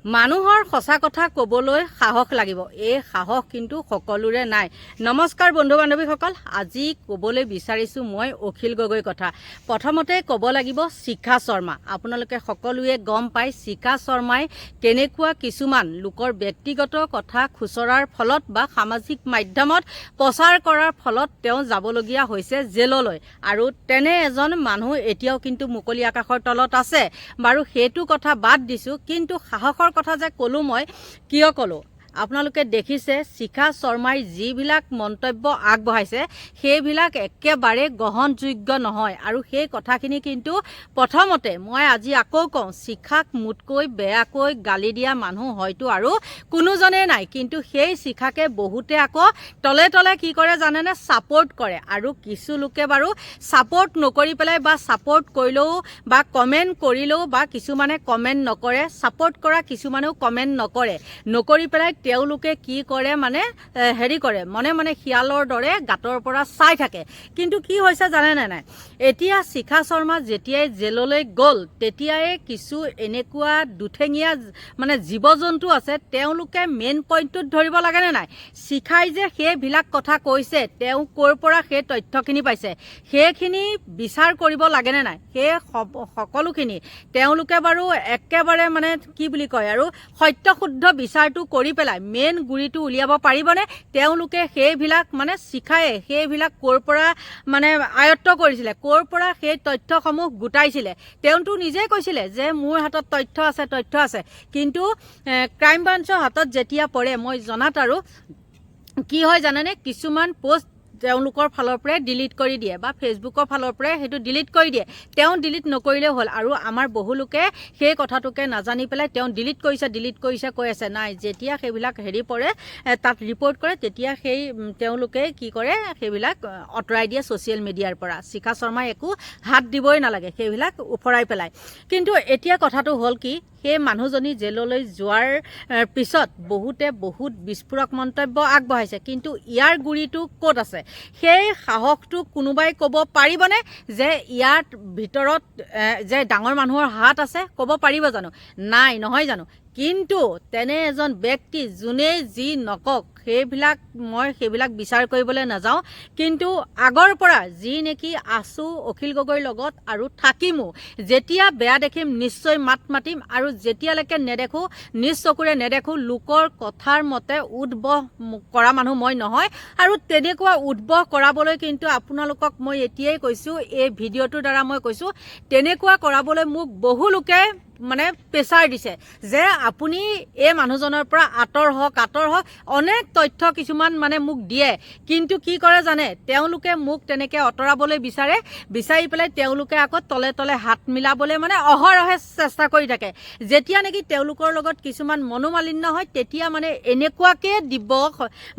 মানুহৰ সঁচা কথা ক'বলৈ সাহস লাগিব। এই সাহস কিন্তু সকলোৰে নাই। নমস্কাৰ বন্ধু বান্ধৱীসকল, আজি ক'বলৈ বিচাৰিছোঁ মই অখিল গগৈৰ কথা। প্ৰথমতে ক'ব লাগিব শিখা শৰ্মা। আপোনালোকে সকলোৱে গম পায় শিখা শৰ্মাই কেনেকুৱা কিছুমান লোকৰ ব্যক্তিগত কথা খুচৰাৰ ফলত বা সামাজিক মাধ্যমত প্ৰচাৰ কৰাৰ ফলত তেওঁ যাবলগীয়া হৈছে জেললৈ। আৰু তেনে এজন মানুহ এতিয়াও কিন্তু মুকলি আকাশৰ তলত আছে। বাৰু সেইটো কথা বাদ দিছোঁ, কিন্তু সাহসৰ কথা যে ক'লোঁ মই কিয় ক'লোঁ আপোনালোকে দেখিছে শিখা শৰ্মাই যিবিলাক মন্তব্য আগবঢ়াইছে সেইবিলাক একেবাৰে গ্ৰহণযোগ্য নহয়। আৰু সেই কথাখিনি কিন্তু প্ৰথমতে মই আজি আকৌ কওঁ, শিখাক মোতকৈ বেয়াকৈ গালি দিয়া মানুহ হয়তো আৰু কোনোজনেই নাই। কিন্তু সেই শিখাকে বহুতে আকৌ তলে তলে কি কৰে জানেনে, ছাপোৰ্ট কৰে। আৰু কিছু লোকে বাৰু ছাপোৰ্ট নকৰি পেলাই বা ছাপোৰ্ট কৰিলেও বা কমেণ্ট কৰিলেও বা কিছুমানে কমেণ্ট নকৰে, ছাপোৰ্ট কৰা কিছুমানেও কমেণ্ট নকৰি পেলাই তেওঁলোকে কি কৰে মানে হেৰি কৰে, মনে মনে শিয়ালৰ দৰে গাঁতৰ পৰা চাই থাকে। কিন্তু কি হৈছে জানেনে নাই, এতিয়া শিখা শৰ্মা যেতিয়াই জেললৈ গ'ল তেতিয়াই কিছু এনেকুৱা দুঠেঙীয়া মানে জীৱ জন্তু আছে, তেওঁলোকে মেইন পইণ্টটোত ধৰিব লাগেনে নাই। শিখাই যে সেইবিলাক কথা কৈছে, তেওঁ ক'ৰ পৰা সেই তথ্যখিনি পাইছে সেইখিনি বিচাৰ কৰিব লাগেনে নাই। সেই সকলোখিনি তেওঁলোকে বাৰু একেবাৰে মানে কি বুলি কয় আৰু সত্য শুদ্ধ বিচাৰটো কৰি পেলাই মেইন গুৰিটো উলিয়াব পাৰিবনে? তেওঁলোকে সেইবিলাক মানে শিখায়ে সেইবিলাক ক'ৰ পৰা মানে আয়ত্ব কৰিছিলে, ক'ৰ পৰা সেই তথ্যসমূহ গোটাইছিলে। তেওঁতো নিজেই কৈছিলে যে মোৰ হাতত তথ্য আছে। কিন্তু ক্ৰাইম ব্ৰাঞ্চৰ হাতত যেতিয়া পৰে মই জনাত আৰু কি হয় জানেনে, কিছুমান পোষ্ট তেওঁলোকৰ ফালৰ পৰাই ডিলিট কৰি দিয়ে বা ফেচবুকৰ ফালৰ পৰাই সেইটো ডিলিট কৰি দিয়ে। তেওঁ ডিলিট নকৰিলেও হ'ল। আৰু আমাৰ বহু লোকে সেই কথাটোকে নাজানি পেলাই তেওঁ ডিলিট কৰিছে কৈ আছে। নাই, যেতিয়া সেইবিলাক হেৰি পৰে তাত ৰিপৰ্ট কৰে তেতিয়া সেই তেওঁলোকে কি কৰে সেইবিলাক আঁতৰাই দিয়ে ছ'চিয়েল মিডিয়াৰ পৰা। শিখা শৰ্মাই একো হাত দিবই নালাগে, সেইবিলাক উফৰাই পেলায়। কিন্তু এতিয়া কথাটো হ'ল কি, সেই মানুহজনী জেললৈ যোৱাৰ পিছত বহুতে বহুত বিস্ফোৰক মন্তব্য আগবঢ়াইছে। কিন্তু ইয়াৰ গুৰিটো ক'ত আছে সেই সাহসটো কোনোবাই ক'ব পাৰিবনে যে ইয়াৰ ভিতৰত যে ডাঙৰ মানুহৰ হাত আছে? ক'ব পাৰিব জানো? নাই, নহয় জানো? কিন্তু তেনে এজন ব্যক্তি যোনেই যি নকওক মই সেইবিলাক বিচাৰ কৰিবলৈ নাযাওঁ। কিন্তু আগৰ পৰা যি নেকি আছোঁ অখিল গগৈৰ লগত আৰু থাকিমো, যেতিয়া বেয়া দেখিম নিশ্চয় মাত মাতিম। আৰু যেতিয়ালৈকে নেদেখোঁ, নিজ চকুৰে নেদেখোঁ, লোকৰ কথাৰ মতে উদ্ভৱ কৰা মানুহ মই নহয়। আৰু তেনেকুৱা উদ্ভৱ কৰাবলৈ কিন্তু আপোনালোকক মই এতিয়াই কৈছোঁ, এই ভিডিঅ'টোৰ দ্বাৰা মই কৈছোঁ, তেনেকুৱা কৰাবলৈ মোক বহু লোকে মানে প্ৰেছাৰ দিছে যে আপুনি এই মানুহজনৰ পৰা আঁতৰ হওক। অনেক তথ্য কিছুমান মানে মোক দিয়ে। কিন্তু কি কৰে জানে, তেওঁলোকে মোক তেনেকৈ আঁতৰাবলৈ বিচাৰি পেলাই তেওঁলোকে আকৌ তলে তলে হাত মিলাবলৈ মানে অহৰহে চেষ্টা কৰি থাকে। যেতিয়া নেকি তেওঁলোকৰ লগত কিছুমান মনোমালিন্য হয় তেতিয়া মানে এনেকুৱাকৈ দিব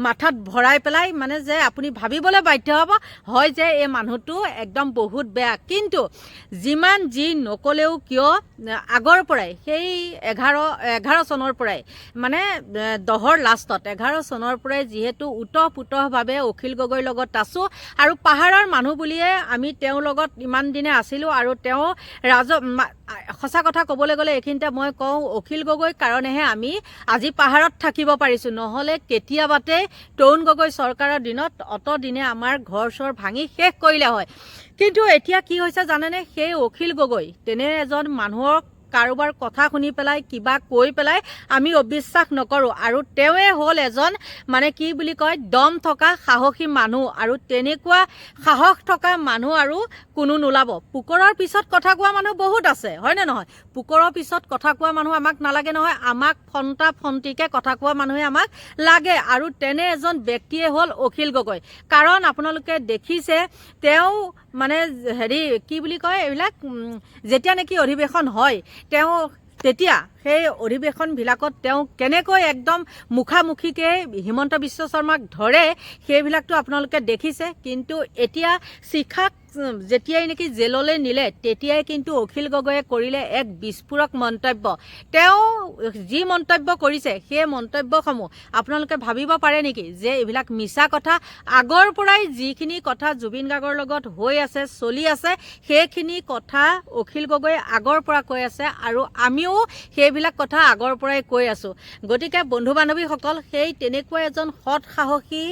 মাথাত ভৰাই পেলাই মানে যে আপুনি ভাবিবলৈ বাধ্য হ'ব হয় যে এই মানুহটো একদম বহুত বেয়া। কিন্তু যিমান যি নক'লেও কিয় আগৰ পৰাই সেই 11 চনৰ পৰাই মানে 10ৰ লাষ্টত 11 চনৰ পৰাই যিহেতু ওতঃপ্ৰোতঃভাৱে অখিল গগৈৰ লগত আছোঁ আৰু পাহাৰৰ মানুহ বুলিয়ে আমি তেওঁৰ লগত ইমান দিনে আছিলোঁ। আৰু তেওঁ সঁচা কথা ক'বলৈ গ'লে এইখিনিতে মই কওঁ, অখিল গগৈৰ কাৰণেহে আমি আজি পাহাৰত থাকিব পাৰিছোঁ। নহ'লে কেতিয়াবাতে তৰুণ গগৈ চৰকাৰৰ দিনত অতদিনে আমাৰ ঘৰ চৰ ভাঙি শেষ কৰিলে হয়। কিন্তু এতিয়া কি হৈছে জানেনে, সেই অখিল গগৈ তেনে এজন মানুহক কাৰোবাৰ কথা শুনি পেলাই কিবা কৈ পেলাই আমি অবিশ্বাস নকৰোঁ। আৰু তেওঁৱে হ'ল এজন মানে কি বুলি কয় দম থকা সাহসী মানুহ। আৰু তেনেকুৱা সাহস থকা মানুহ আৰু কোনো নোলাব। পুকৰৰ পিছত কথা কোৱা মানুহ বহুত আছে, হয়নে নহয়? পুকৰৰ পিছত কথা কোৱা মানুহ আমাক নালাগে নহয়, আমাক ফণ্টিকে কথা কোৱা মানুহে আমাক লাগে। আৰু তেনে এজন ব্যক্তিয়ে হ'ল অখিল গগৈ। কাৰণ আপোনালোকে দেখিছে তেওঁ মানে হেৰি কি বুলি কয় এইবিলাক যেতিয়া নেকি অধিৱেশন হয় তেতিয়া সেই অধিৱেশনবিলাকত তেওঁ কেনেকৈ একদম মুখামুখিকৈ হিমন্ত বিশ্ব শৰ্মাক ধৰে সেইবিলাকতো আপোনালোকে দেখিছে। কিন্তু এতিয়া শিখাক যেতিয়াই নেকি জেললৈ নিলে তেতিয়াই কিন্তু অখিল গগৈয়ে কৰিলে এক বিস্ফোৰক মন্তব্য। তেওঁ যি মন্তব্য কৰিছে সেই মন্তব্যসমূহ আপোনালোকে ভাবিব পাৰে নেকি যে এইবিলাক মিছা কথা? আগৰ পৰাই যিখিনি কথা জুবিন গাৰ্গৰ লগত হৈ আছে চলি আছে সেইখিনি কথা অখিল গগৈয়ে আগৰ পৰা কৈ আছে আৰু আমিও সেইবিলাক কথা আগৰ পৰাই কৈ আছোঁ। গতিকে বন্ধু বান্ধৱীসকল, সেই তেনেকুৱা এজন সৎ সাহসী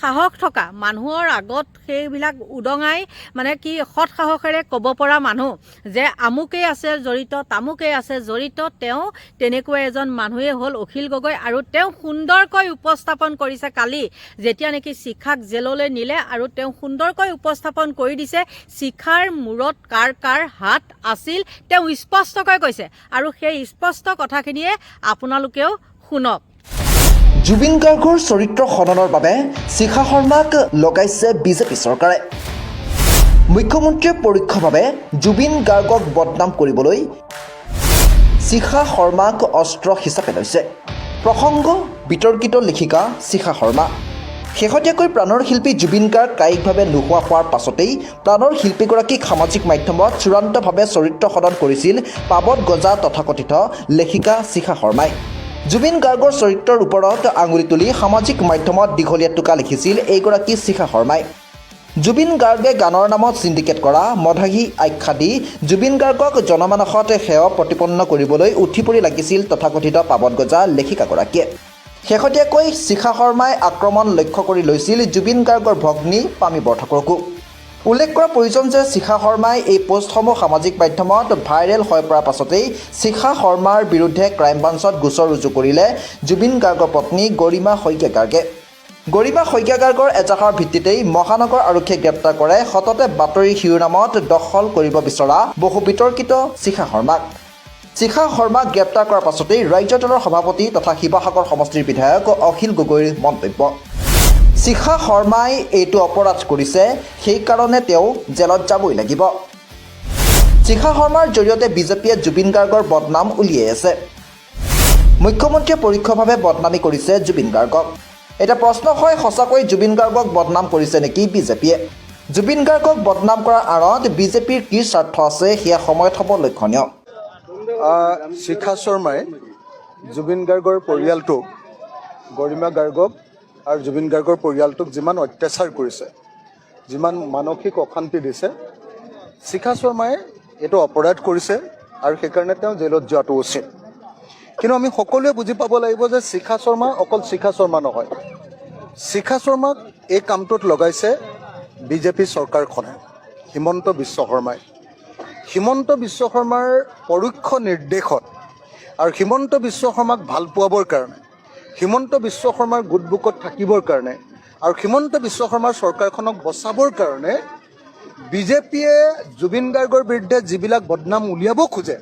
সাহস থকা মানুহৰ আগত সেইবিলাক উদঙাই সৎ সাহসেৰে ক'ব পৰা মানুহ যে আমুকেই আছে জড়িত তামুকেই আছে জড়িত, তেওঁ তেনেকুৱা এজন মানুহেই হ'ল অখিল গগৈ। আৰু তেওঁ সুন্দৰকৈ উপস্থাপন কৰিছে কালি যেতিয়া নেকি শিখাক জেললৈ নিলে, আৰু তেওঁ সুন্দৰকৈ উপস্থাপন কৰি দিছে শিখাৰ মূৰত কাৰ কাৰ হাত আছিল, তেওঁ স্পষ্টকৈ কৈছে। আৰু সেই স্পষ্ট কথাখিনিয়ে আপোনালোকেও শুনক। জুবিন গাৰ্গৰ চৰিত্ৰ খননৰ বাবে শিখা শৰ্মাক লগাইছে বিজেপি চৰকাৰে। মুখ্যমন্ত্ৰীয়ে পৰোক্ষভাৱে জুবিন গাৰ্গক বদনাম কৰিবলৈ শিখা শৰ্মাক অস্ত্ৰ হিচাপে লৈছে। প্ৰসংগ বিতৰ্কিত লেখিকা শিখা শৰ্মা। শেহতীয়াকৈ প্ৰাণৰ শিল্পী জুবিন গাৰ্গ কায়িকভাৱে নোহোৱা হোৱাৰ পাছতেই প্ৰাণৰ শিল্পীগৰাকীক সামাজিক মাধ্যমত চূড়ান্তভাৱে চৰিত্ৰ সদন কৰিছিল পাবত গজা তথাকথিত লেখিকা শিখা শৰ্মাই। জুবিন গাৰ্গৰ চৰিত্ৰৰ ওপৰত আঙুলি তুলি সামাজিক মাধ্যমত দীঘলীয়া টোকা লিখিছিল এইগৰাকী শিখা শৰ্মাই। জুবিন গাৰ্গে গানৰ নামত চিণ্ডিকেট কৰা মদাহী আখ্যা দি জুবিন গাৰ্গক জনমানসত সেৱা প্ৰতিপন্ন কৰিবলৈ উঠি পৰি লাগিছিল তথাকথিত পাবত গজা লেখিকাগৰাকীয়ে। শেহতীয়াকৈ শিখা শৰ্মাই আক্ৰমণ লক্ষ্য কৰি লৈছিল জুবিন গাৰ্গৰ ভগ্নী পামী বৰঠাকুৰকো। উল্লেখ কৰা প্ৰয়োজন যে শিখা শৰ্মাই এই পোষ্টসমূহ সামাজিক মাধ্যমত ভাইৰেল হৈ পৰাৰ পাছতেই শিখা শৰ্মাৰ বিৰুদ্ধে ক্ৰাইম ব্ৰাঞ্চত গোচৰ ৰুজু কৰিলে জুবিন গাৰ্গৰ পত্নী গৰিমা শইকীয়া গাৰ্গে। গৰিমা শইকীয়া গাৰ্গৰ এজাহাৰৰ ভিত্তিতেই মহানগৰ আৰক্ষীয়ে গ্ৰেপ্তাৰ কৰে সততে বাতৰি শিৰোনামত দখল কৰিব বিচৰা বহু বিতৰ্কিত শিখা শৰ্মাক। শিখা শৰ্মাক গ্ৰেপ্তাৰ কৰাৰ পাছতেই ৰাজ্য দলৰ সভাপতি তথা শিৱসাগৰ সমষ্টিৰ বিধায়ক অখিল গগৈৰ মন্তব্য। শিখা শৰ্মাই এইটো অপৰাধ কৰিছে, সেইকাৰণে তেওঁ জেলত যাবই লাগিব। শিখা শৰ্মাৰ জৰিয়তে বিজেপিয়ে জুবিন গাৰ্গৰ বদনাম উলিয়াই আছে। মুখ্যমন্ত্ৰীয়ে পৰোক্ষভাৱে বদনামী কৰিছে জুবিন গাৰ্গক। এটা প্ৰশ্ন হয়, সঁচাকৈ জুবিন গাৰ্গক বদনাম কৰিছে নেকি বিজেপিয়ে? জুবিন গাৰ্গক বদনাম কৰাৰ আঁৰত বিজেপিৰ কি স্বাৰ্থ আছে সেয়া সময়ত হ'ব লক্ষণীয়। শিখা শৰ্মাই জুবিন গাৰ্গৰ পৰিয়ালটোক, গৰিমা গাৰ্গক আৰু জুবিন গাৰ্গৰ পৰিয়ালটোক যিমান অত্যাচাৰ কৰিছে, যিমান মানসিক অশান্তি দিছে, শিখা শৰ্মাই এইটো অপৰাধ কৰিছে আৰু সেইকাৰণে তেওঁ জেলত যোৱাটো উচিত। কিন্তু আমি সকলোৱে বুজি পাব লাগিব যে শিখা শৰ্মা অকল শিখা শৰ্মা নহয়, শিখা শৰ্মাক এই কামটোত লগাইছে বিজেপি চৰকাৰখনে, হিমন্ত বিশ্ব শৰ্মাই। হিমন্ত বিশ্ব শৰ্মাৰ পৰোক্ষ নিৰ্দেশত আৰু হিমন্ত বিশ্ব শৰ্মাক ভাল পোৱাবৰ কাৰণে, হিমন্ত বিশ্ব শৰ্মাৰ গুডবুকত থাকিবৰ কাৰণে আৰু হিমন্ত বিশ্ব শৰ্মাৰ চৰকাৰখনক বচাবৰ কাৰণে বিজেপিয়ে জুবিন গাৰ্গৰ বিৰুদ্ধে যিবিলাক বদনাম উলিয়াব খোজে,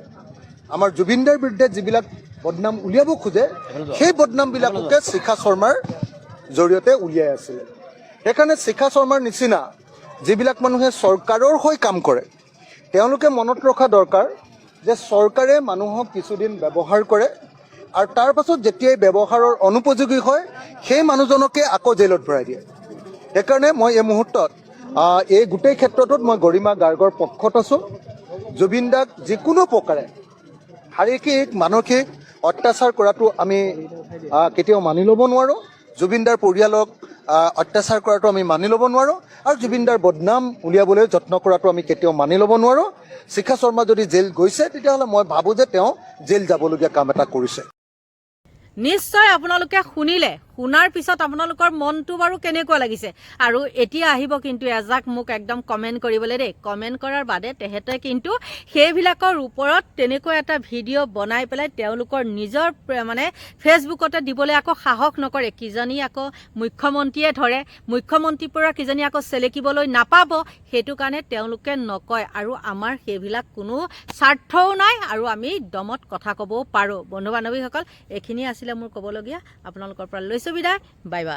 আমাৰ জুবিন দাৰ বিৰুদ্ধে যিবিলাক বদনাম উলিয়াব খোজে, সেই বদনামবিলাককে শিখা শৰ্মাৰ জৰিয়তে উলিয়াই আছিলে। সেইকাৰণে শিখা শৰ্মাৰ নিচিনা যিবিলাক মানুহে চৰকাৰৰ হৈ কাম কৰে তেওঁলোকে মনত ৰখা দৰকাৰ যে চৰকাৰে মানুহক কিছুদিন ব্যৱহাৰ কৰে আৰু তাৰ পাছত যেতিয়াই ব্যৱহাৰৰ অনুপযোগী হয় সেই মানুহজনকে আকৌ জেলত ভৰাই দিয়ে। সেইকাৰণে মই এই মুহূৰ্তত এই গোটেই ক্ষেত্ৰটোত মই গৰিমা গাৰ্গৰ পক্ষত আছোঁ। জুবিন দাক যিকোনো প্ৰকাৰে শাৰীৰিক মানসিক অত্যাচাৰ কৰাটো আমি কেতিয়াও মানি ল'ব নোৱাৰোঁ। জুবিন দাৰ পৰিয়ালক অত্যাচাৰ কৰাটো আমি মানি ল'ব নোৱাৰোঁ আৰু জুবিন দাৰ বদনাম উলিয়াবলৈ যত্ন কৰাটো আমি কেতিয়াও মানি ল'ব নোৱাৰোঁ। শিখা শৰ্মা যদি জেল গৈছে তেতিয়াহ'লে মই ভাবোঁ যে তেওঁ জেল যাবলগীয়া কাম এটা কৰিছে। নিশ্চয় আপোনালোকে শুনিলে, শুনাৰ পিছত আপোনালোকৰ মনটো বাৰু কেনেকুৱা লাগিছে? আৰু এতিয়া আহিব কিন্তু এজাক মোক একদম কমেণ্ট কৰিবলৈ দেই। কমেণ্ট কৰাৰ বাদে তেহেঁতে কিন্তু সেইবিলাকৰ ওপৰত তেনেকুৱা এটা ভিডিঅ' বনাই পেলাই তেওঁলোকৰ নিজৰ ফেচবুকতে দিবলৈ আকৌ সাহস নকৰে। কিজানি আকৌ মুখ্যমন্ত্ৰীয়ে ধৰে, মুখ্যমন্ত্ৰীৰ পৰা কিজানি আকৌ চেলেকিবলৈ নাপাব, সেইটো কাৰণে তেওঁলোকে নকয়। আৰু আমাৰ সেইবিলাক কোনো স্বাৰ্থও নাই আৰু আমি দমত কথা ক'বও পাৰোঁ। বন্ধু বান্ধৱীসকল, এইখিনি আছিলে মোৰ ক'বলগীয়া। আপোনালোকৰ পৰা লৈছোঁ বিদায়। Bye bye.